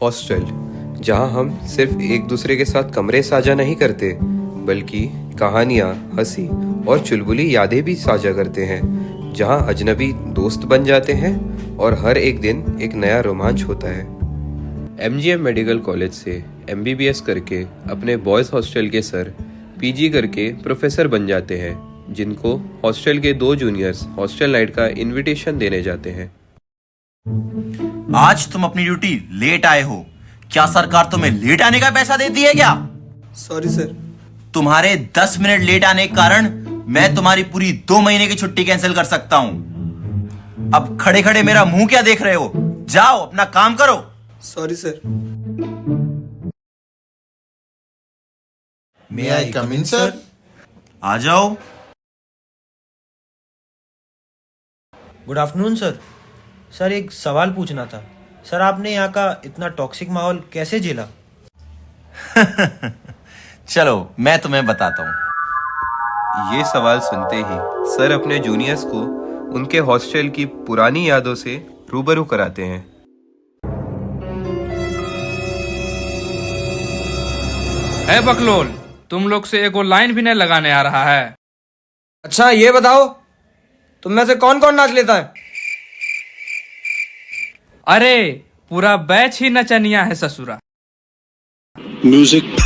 Hostel, जहां हम सिर्फ एक दूसरे के साथ कमरे साझा नहीं करते, बल्कि कहानियां, हंसी और चुलबुली यादें भी साझा करते हैं। जहां अजनबी दोस्त बन जाते हैं और हर एक दिन एक नया रोमांच होता है। एमजीएम मेडिकल कॉलेज से एमबीबीएस करके अपने बॉयज़ हॉस्टल के सर, पीजी करके प्रोफेसर बन जाते हैं, जिनको हॉस्टल के 2 जूनियर्स हॉस्टल नाइट का इनविटेशन देने जाते हैं। आज तुम अपनी ड्यूटी लेट आए हो। क्या सरकार तुम्हें लेट आने का पैसा देती है क्या? Sorry sir. तुम्हारे 10 मिनट लेट आने के कारण मैं तुम्हारी पूरी 2 महीने की छुट्टी कैंसिल कर सकता हूं। अब खड़े खड़े मेरा मुंह क्या देख रहे हो? जाओ अपना काम करो। Sorry sir. May I come in sir? आ जाओ। Good afternoon sir. सर एक सवाल पूछना था। सर आपने यहाँ का इतना टॉक्सिक माहौल कैसे झेला? चलो मैं तुम्हें बताता हूँ। ये सवाल सुनते ही सर अपने जूनियर्स को उनके हॉस्टल की पुरानी यादों से रूबरू कराते हैं। है बकलोल, तुम लोग से एक और लाइन भी नहीं लगाने आ रहा है। अच्छा ये बताओ, तुम में से कौन कौन नाच लेता है? अरे पूरा बैच ही नचनिया है ससुरा। म्यूजिक।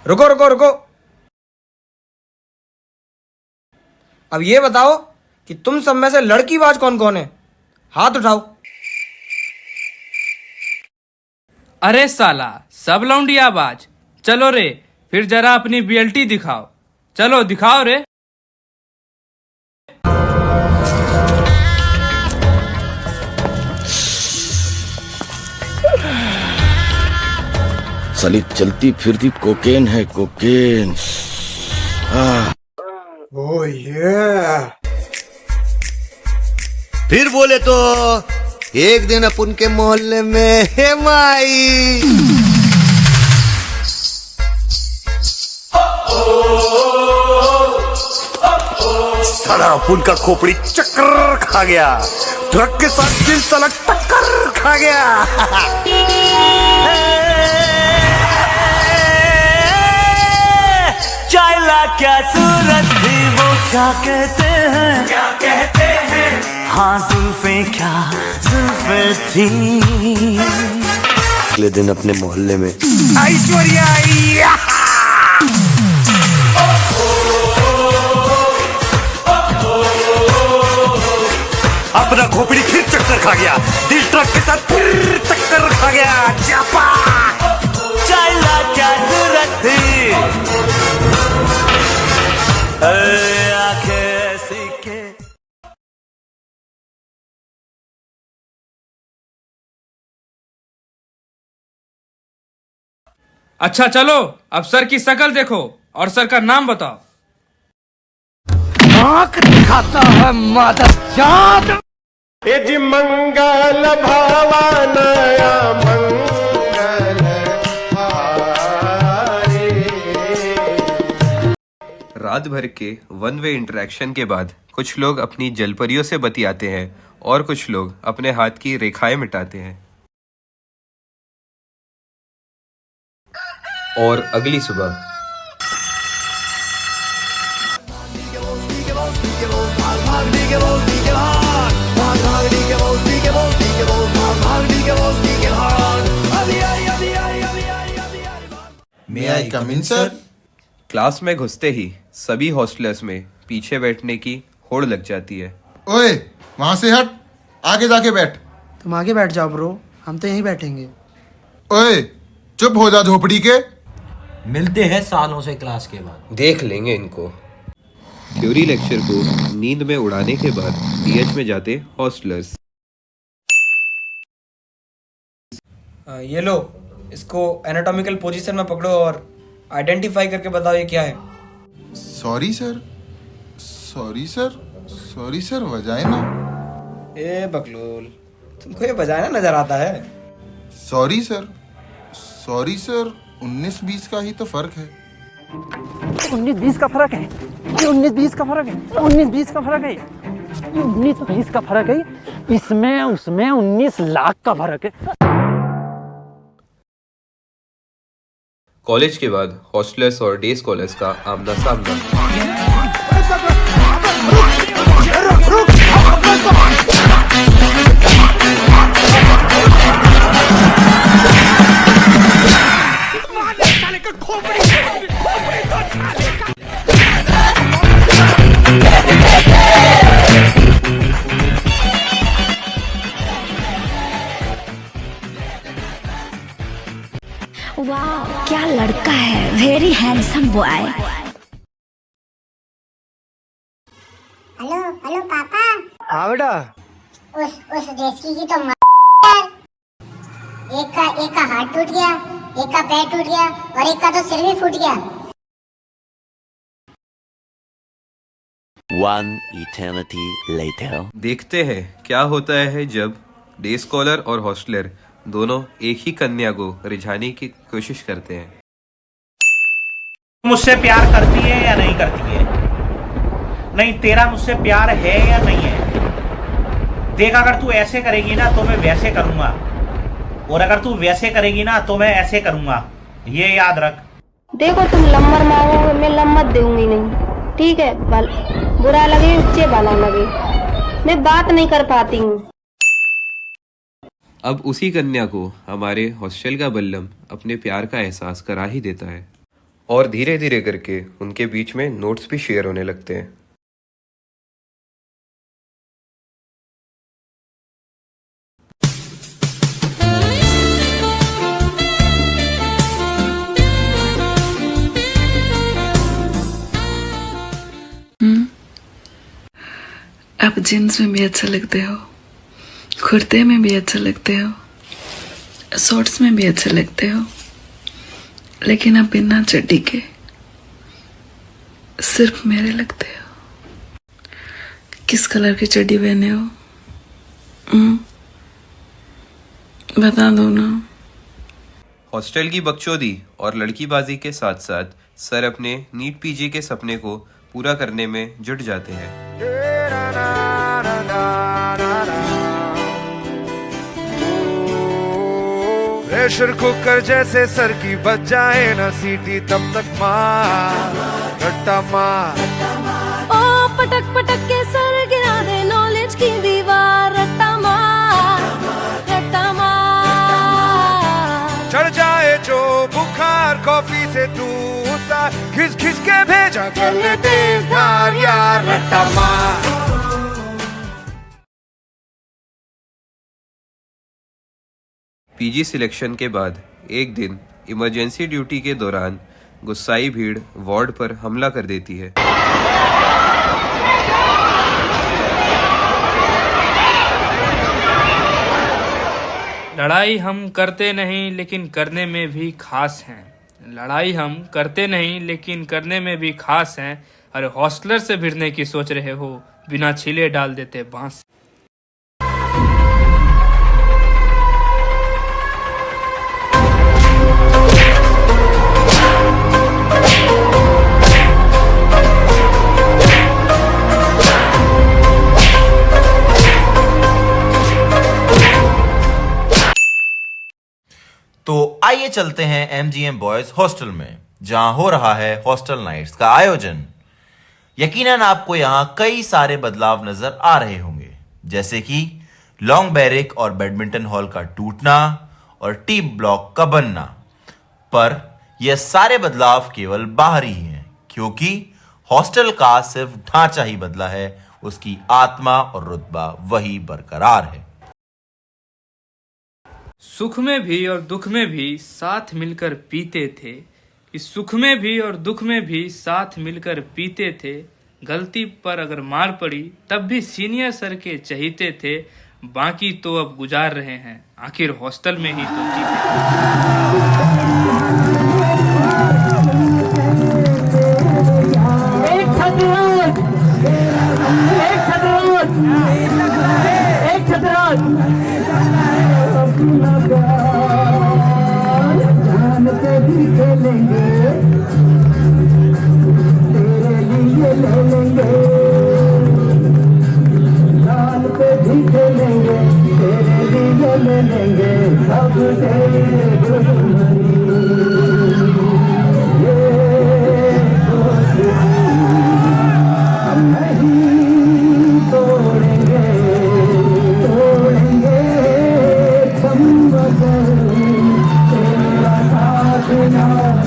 रुको रुको रुको। अब ये बताओ कि तुम सब में से लड़की बाज कौन कौन है? हाथ उठाओ। अरे साला सब लौंडिया बाज। चलो रे, फिर जरा अपनी बीएलटी दिखाओ। चलो दिखाओ रे। साली चलती फिरती कोकेन है, कोकेन। ओह ये फिर बोले तो एक दिन अपन के मोहल्ले में हे माई साला अपन का खोपड़ी चक्कर खा गया। ट्रक के साथ दिल साला टक्कर खा गया। चाइला क्या सूरत थी वो क्या कहते हैं, क्या कहते हैं? हाँ जुल्फे क्या जुल्फे थी। अगले दिन अपने मोहल्ले में ऐश्वर्या अपना खोपड़ी फिर चक्कर खा गया। दिल ट्रक के साथ फिर चक्कर खा गया। चापा चाइला क्या जरूरत थी। अच्छा चलो, अब सर की शक्ल देखो और सर का नाम बताओ। आंख दिखाता है मादर जात। जी मंगल भावानया मंगल हारे। रात भर के वन वे इंटरेक्शन के बाद कुछ लोग अपनी जलपरियों से बतियाते हैं और कुछ लोग अपने हाथ की रेखाएं मिटाते हैं। और अगली सुबह मे I come in sir? Class में घुसते ही सभी हॉस्टलर्स में पीछे बैठने की होड़ लग जाती है। ओए वहां से हट, आगे जाके बैठ। तुम आगे बैठ जाओ ब्रो, हम तो यहीं बैठेंगे। ओए चुप हो जा झोपड़ी के। मिलते हैं सालों से क्लास के बाद। देख लेंगे इनको। थ्योरी लेक्चर को नींद में उड़ाने के बाद डीएच में जाते हॉस्टलर्स। ये लो, इसको एनाटॉमिकल पोजीशन में पकड़ो और आइडेंटिफाई करके बताओ ये क्या है। Sorry sir, sorry sir, sorry sir, vagina. ए बकलोल, तुमको ये बजाना नजर आता है? सॉरी सर, सॉरी सर, 19-20 का ही तो फर्क है। 19-20 का फर्क है, ये 19-20 का फर्क है, 19-20 का फर्क है, 19-20 का फर्क है, इसमें उसमें 19 लाख का फर्क है। कॉलेज के बाद हॉस्टलर्स और डे स्कॉलर्स का आमना सामना। वाह, क्या लड़का है, very handsome boy. Hello hello पापा। हाँ बेटा। उस डेस्की की तो एक का हाथ टूट गया, एक का पैर टूट गया और एक का तो सिर भी फूट गया। One eternity later. देखते हैं क्या होता है जब डे स्कॉलर और हॉस्टलर दोनों एक ही कन्या को रिझाने की कोशिश करते हैं। मुझसे प्यार करती है या नहीं करती है? नहीं, तेरा मुझसे प्यार है या नहीं है? देख, अगर तू ऐसे करेगी ना तो मैं वैसे करूंगा, और अगर तू वैसे करेगी ना तो मैं ऐसे करूंगा, ये याद रख। देखो, तुम लम्बर मांगोगे, मैं लम्बर दूंगी नहीं, ठीक है? बुरा लगे उससे भला लगे, मैं बात नहीं कर पाती हूँ। अब उसी कन्या को हमारे हॉस्टल का बल्लम अपने प्यार का एहसास करा ही देता है, और धीरे धीरे करके उनके बीच में नोट्स भी शेयर होने लगते हैं। आप जीन्स में भी अच्छा लगते हो, कुर्ते में भी अच्छा लगते हो, शॉर्ट्स में भी अच्छे लगते हो, लेकिन आप बिना चड्डी के सिर्फ मेरे लगते हो। किस कलर की चड्डी पहने हो? बता दो ना। हॉस्टल की बकचोदी और लड़कीबाजी के साथ साथ सर अपने नीट पीजी के सपने को पूरा करने में जुट जाते हैं। प्रेशर कुकर जैसे सर की बच जाए ना सीटी, तब तक मार रट्टा मार। ओ पटक पटक के सर गिरा दे नॉलेज की दीवार, रट्टा मार, रट्टा मार। चढ़ जाए जो बुखार कॉफी से दूता, खिस खिस के भेजा कर ले तेज़धार यार, रट्टा मार। पीजी सिलेक्शन के बाद एक दिन इमरजेंसी ड्यूटी के दौरान गुस्साई भीड़ वार्ड पर हमला कर देती है। लड़ाई हम करते नहीं लेकिन करने में भी खास हैं। लड़ाई हम करते नहीं लेकिन करने में भी खास हैं। अरे हॉस्टलर से भिड़ने की सोच रहे हो, बिना छीले डाल देते बांस। तो आइए चलते हैं MGM बॉयज हॉस्टल में, जहां हो रहा है हॉस्टल नाइट्स का आयोजन। यकीनन आपको यहां कई सारे बदलाव नजर आ रहे होंगे, जैसे कि लॉन्ग बैरिक और बैडमिंटन हॉल का टूटना और टी ब्लॉक का बनना। पर यह सारे बदलाव केवल बाहरी ही हैं, क्योंकि हॉस्टल का सिर्फ ढांचा ही बदला है, उसकी आत्मा और रुतबा वही बरकरार है। सुख में भी और दुख में भी साथ मिलकर पीते थे, इस सुख में भी और दुख में भी साथ मिलकर पीते थे। गलती पर अगर मार पड़ी तब भी सीनियर सर के चहीते थे। बाकी तो अब गुजार रहे हैं, आखिर हॉस्टल में ही तो जीते।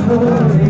तोड़ेंगे